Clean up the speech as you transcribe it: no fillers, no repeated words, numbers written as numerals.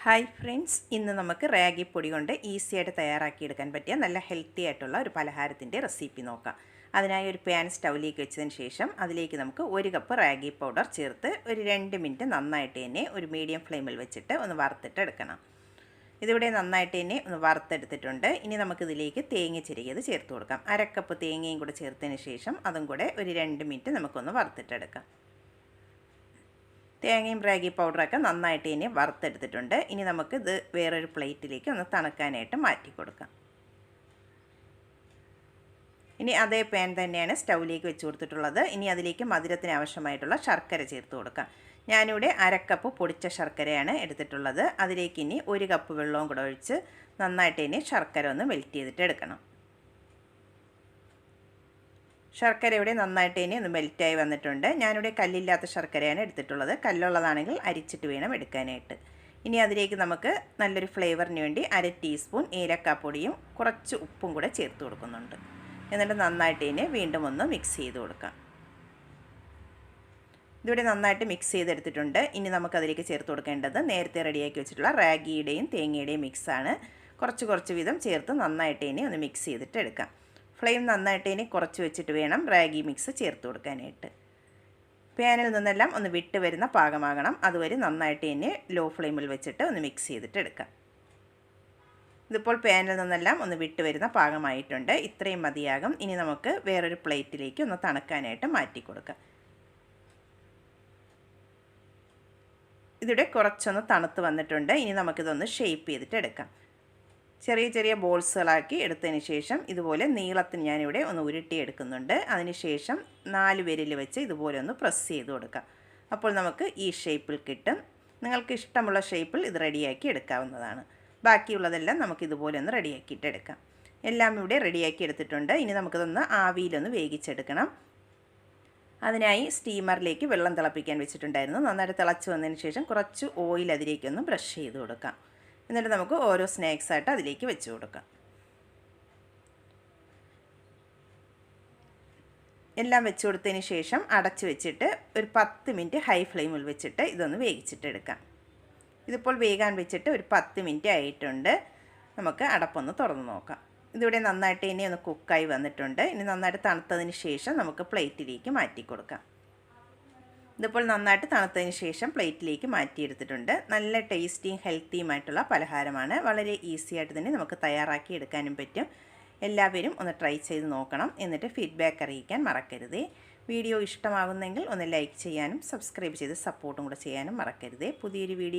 Hi friends, ഇന്ന് നമുക്ക് റാഗി പൊടി കൊണ്ട് ഈസിയായിട്ട് തയ്യാറാക്കിയെടുക്കാൻ പറ്റിയ നല്ല ഹെൽത്തി ആയിട്ടുള്ള ഒരു പലഹാരത്തിൻ്റെ റെസിപ്പി നോക്കാം. അതിനായി ഒരു പാൻ സ്റ്റൗവിലേക്ക് വെച്ചതിന് ശേഷം അതിലേക്ക് നമുക്ക് 1 കപ്പ് റാഗി പൗഡർ ചേർത്ത് ഒരു 2 മിനിറ്റ് നന്നായിട്ട് തന്നെ ഒരു മീഡിയം ഫ്ലെയിമിൽ വെച്ചിട്ട് ഒന്ന് വറുത്തിട്ട് എടുക്കണം. ഇതിവിടെ നന്നായിട്ട് തന്നെ ഒന്ന് വറുത്തെടുത്തിട്ടുണ്ട്. ഇനി നമുക്കിതിലേക്ക് തേങ്ങ ചിരകിയത് ചേർത്ത് കൊടുക്കാം. 1/2 കപ്പ് തേങ്ങയും കൂടെ ചേർത്തതിന് ശേഷം അതും കൂടെ ഒരു 2 മിനിറ്റ് നമുക്കൊന്ന് വറുത്തിട്ടെടുക്കാം. തേങ്ങയും റാഗി പൗഡറൊക്കെ നന്നായിട്ട് തന്നെ വറുത്തെടുത്തിട്ടുണ്ട്. ഇനി നമുക്കിത് വേറൊരു പ്ലേറ്റിലേക്ക് ഒന്ന് തണുക്കാനായിട്ട് മാറ്റി കൊടുക്കാം. ഇനി അതേ പാൻ തന്നെയാണ് സ്റ്റൗവിലേക്ക് വെച്ച് കൊടുത്തിട്ടുള്ളത്. ഇനി അതിലേക്ക് മധുരത്തിന് ആവശ്യമായിട്ടുള്ള ശർക്കര ചേർത്ത് കൊടുക്കാം. ഞാനിവിടെ 1/2 കപ്പ് പൊടിച്ച ശർക്കരയാണ് എടുത്തിട്ടുള്ളത്. അതിലേക്ക് ഇനി 1 കപ്പ് വെള്ളവും കൂടെ ഒഴിച്ച് നന്നായിട്ട് തന്നെ ശർക്കര ഒന്ന് മെൽറ്റ് ചെയ്തിട്ട് എടുക്കണം. ശർക്കര ഇവിടെ നന്നായിട്ട് തന്നെ ഒന്ന് മെൽറ്റായി വന്നിട്ടുണ്ട്. ഞാനിവിടെ കല്ലില്ലാത്ത ശർക്കരയാണ് എടുത്തിട്ടുള്ളത്. കല്ലുള്ളതാണെങ്കിൽ അരിച്ചിട്ട് വേണം എടുക്കാനായിട്ട്. ഇനി അതിലേക്ക് നമുക്ക് നല്ലൊരു ഫ്ലേവറിന് വേണ്ടി 1/2 ടീസ്പൂൺ ഏലക്കാപ്പൊടിയും കുറച്ച് ഉപ്പും കൂടെ ചേർത്ത് കൊടുക്കുന്നുണ്ട്. എന്നിട്ട് നന്നായിട്ട് തന്നെ വീണ്ടും ഒന്ന് മിക്സ് ചെയ്ത് കൊടുക്കാം. ഇതിവിടെ നന്നായിട്ട് മിക്സ് ചെയ്തെടുത്തിട്ടുണ്ട്. ഇനി നമുക്കതിലേക്ക് ചേർത്ത് കൊടുക്കേണ്ടത് നേരത്തെ റെഡിയാക്കി വെച്ചിട്ടുള്ള റാഗിയുടെയും തേങ്ങയുടെയും മിക്സാണ്. കുറച്ച് വീതം ചേർത്ത് നന്നായിട്ട് തന്നെ ഒന്ന് മിക്സ് ചെയ്തിട്ട് എടുക്കാം. ഫ്ലെയിം നന്നായിട്ട് ഇനി കുറച്ച് വെച്ചിട്ട് വേണം റാഗി മിക്സ് ചേർത്ത് കൊടുക്കാനായിട്ട്. പാനിൽ നിന്നെല്ലാം ഒന്ന് വിട്ട് വരുന്ന പാകമാകണം. അതുവരെ നന്നായിട്ട് തന്നെ ലോ ഫ്ലെയിമിൽ വെച്ചിട്ട് ഒന്ന് മിക്സ് ചെയ്തിട്ട് എടുക്കാം. ഇതിപ്പോൾ പാനിൽ നിന്നെല്ലാം ഒന്ന് വിട്ട് വരുന്ന പാകമായിട്ടുണ്ട്. ഇത്രയും മതിയാകും. ഇനി നമുക്ക് വേറൊരു പ്ലേറ്റിലേക്ക് ഒന്ന് തണുക്കാനായിട്ട് മാറ്റി കൊടുക്കാം. ഇതിവിടെ കുറച്ചൊന്ന് തണുത്ത് വന്നിട്ടുണ്ട്. ഇനി നമുക്കിതൊന്ന് ഷേപ്പ് ചെയ്തിട്ട് എടുക്കാം. ചെറിയ ബോൾസുകളാക്കി എടുത്തതിന് ശേഷം ഇതുപോലെ നീളത്തിന് ഞാനിവിടെ ഒന്ന് ഉരുട്ടിയെടുക്കുന്നുണ്ട്. അതിന് ശേഷം 4 വിരൽ വെച്ച് ഇതുപോലെ ഒന്ന് പ്രസ് ചെയ്ത് കൊടുക്കാം. അപ്പോൾ നമുക്ക് ഈ ഷേപ്പിൽ കിട്ടും. നിങ്ങൾക്ക് ഇഷ്ടമുള്ള ഷേപ്പിൽ ഇത് റെഡിയാക്കി എടുക്കാവുന്നതാണ്. ബാക്കിയുള്ളതെല്ലാം നമുക്ക് ഇതുപോലെ ഒന്ന് റെഡിയാക്കിയിട്ട് എടുക്കാം. എല്ലാം ഇവിടെ റെഡിയാക്കി എടുത്തിട്ടുണ്ട്. ഇനി നമുക്കിതൊന്ന് ആവിയിലൊന്ന് വേവിച്ചെടുക്കണം. അതിനായി സ്റ്റീമറിലേക്ക് വെള്ളം തിളപ്പിക്കാൻ വെച്ചിട്ടുണ്ടായിരുന്നു. നന്നായിട്ട് തിളച്ച് വന്നതിന് ശേഷം കുറച്ച് ഓയിൽ അതിലേക്കൊന്ന് ബ്രഷ് ചെയ്ത് കൊടുക്കാം. എന്നിട്ട് നമുക്ക് ഓരോ സ്നാക്സായിട്ട് അതിലേക്ക് വെച്ച് കൊടുക്കാം. എല്ലാം വെച്ച് കൊടുത്തതിന് ശേഷം അടച്ച് വെച്ചിട്ട് ഒരു 10 മിനിറ്റ് ഹൈ ഫ്ലെയിമിൽ വെച്ചിട്ട് ഇതൊന്ന് വേവിച്ചിട്ടെടുക്കാം. ഇതിപ്പോൾ വേകാൻ വെച്ചിട്ട് ഒരു 10 മിനിറ്റ് ആയിട്ടുണ്ട്. നമുക്ക് അടപ്പൊന്ന് തുറന്ന് നോക്കാം. ഇതിവിടെ നന്നായിട്ട് ഇനി ഒന്ന് കുക്കായി വന്നിട്ടുണ്ട്. ഇനി നന്നായിട്ട് തണുത്തതിന് ശേഷം നമുക്ക് പ്ലേറ്റിലേക്ക് മാറ്റി കൊടുക്കാം. ഇതിപ്പോൾ നന്നായിട്ട് തണുത്തതിന് ശേഷം പ്ലേറ്റിലേക്ക് മാറ്റിയെടുത്തിട്ടുണ്ട്. നല്ല ടേസ്റ്റിയും ഹെൽത്തിയുമായിട്ടുള്ള പലഹാരമാണ്. വളരെ ഈസി ആയിട്ട് തന്നെ നമുക്ക് തയ്യാറാക്കി എടുക്കാനും പറ്റും. എല്ലാവരും ഒന്ന് ട്രൈ ചെയ്ത് നോക്കണം. എന്നിട്ട് ഫീഡ്ബാക്ക് അറിയിക്കാൻ മറക്കരുതേ. വീഡിയോ ഇഷ്ടമാകുന്നെങ്കിൽ ഒന്ന് ലൈക്ക് ചെയ്യാനും സബ്സ്ക്രൈബ് ചെയ്ത് സപ്പോർട്ടും കൂടെ ചെയ്യാനും മറക്കരുതേ. പുതിയൊരു വീഡിയോ